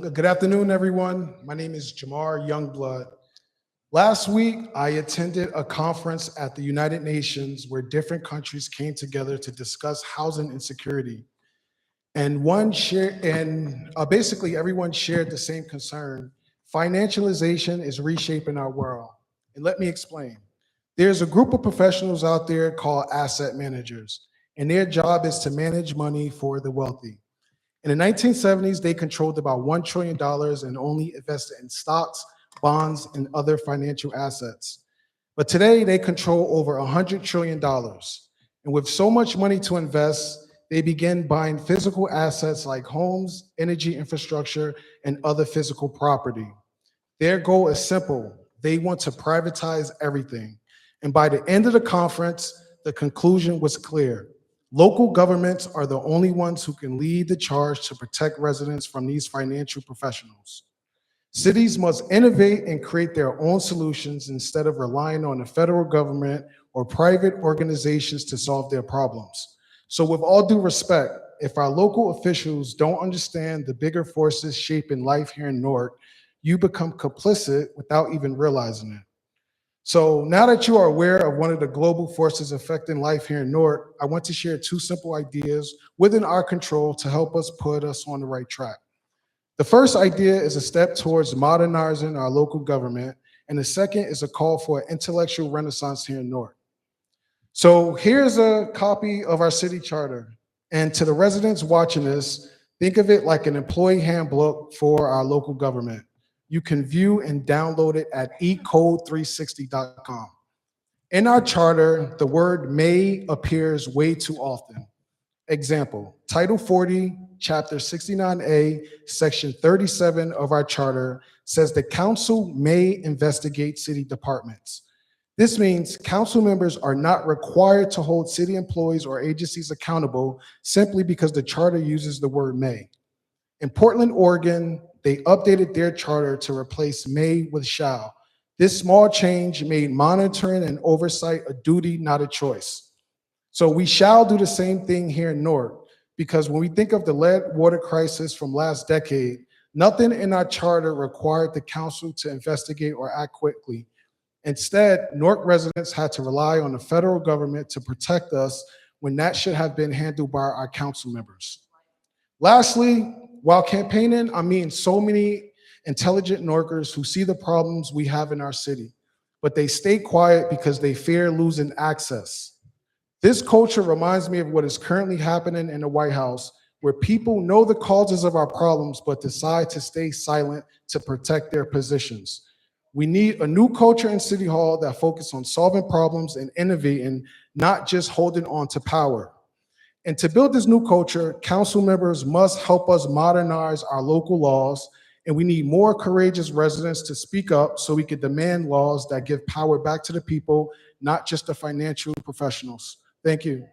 Good afternoon, everyone. My name is Jamar Youngblood. Last week, I attended a conference at the United Nations where different countries came together to discuss housing insecurity. Basically everyone shared the same concern. Financialization is reshaping our world. And let me explain. There's a group of professionals out there called asset managers, and their job is to manage money for the wealthy. In the 1970s, they controlled about $1 trillion dollars and only invested in stocks, bonds, and other financial assets. But today, they control over $100 trillion dollars. And with so much money to invest, they begin buying physical assets like homes, energy infrastructure, and other physical property. Their goal is simple. They want to privatize everything. And by the end of the conference, the conclusion was clear. Local governments are the only ones who can lead the charge to protect residents from these financial professionals. Cities must innovate and create their own solutions instead of relying on the federal government or private organizations to solve their problems. So, with all due respect, if our local officials don't understand the bigger forces shaping life here in Newark, you become complicit without even realizing it. So now that you are aware of one of the global forces affecting life here in Newark, I want to share two simple ideas within our control to help us put us on the right track. The first idea is a step towards modernizing our local government, and the second is a call for an intellectual renaissance here in Newark. So here's a copy of our city charter. And to the residents watching this, think of it like an employee handbook for our local government. You can view and download it at ecode360.com. In our charter, the word may appears way too often. Example, Title 40, Chapter 69A, Section 37 of our charter says the council may investigate city departments. This means council members are not required to hold city employees or agencies accountable simply because the charter uses the word may. In Portland, Oregon, they updated their charter to replace may with shall. This small change made monitoring and oversight a duty, not a choice. So we shall do the same thing here in Newark, because when we think of the lead water crisis from last decade, nothing in our charter required the council to investigate or act quickly. Instead, Newark residents had to rely on the federal government to protect us when that should have been handled by our council members. Lastly, while campaigning, I'm meeting so many intelligent Norkers who see the problems we have in our city, but they stay quiet because they fear losing access. This culture reminds me of what is currently happening in the White House, where people know the causes of our problems but decide to stay silent to protect their positions. We need a new culture in City Hall that focuses on solving problems and innovating, not just holding on to power. And to build this new culture, council members must help us modernize our local laws, and we need more courageous residents to speak up so we can demand laws that give power back to the people, not just the financial professionals. Thank you.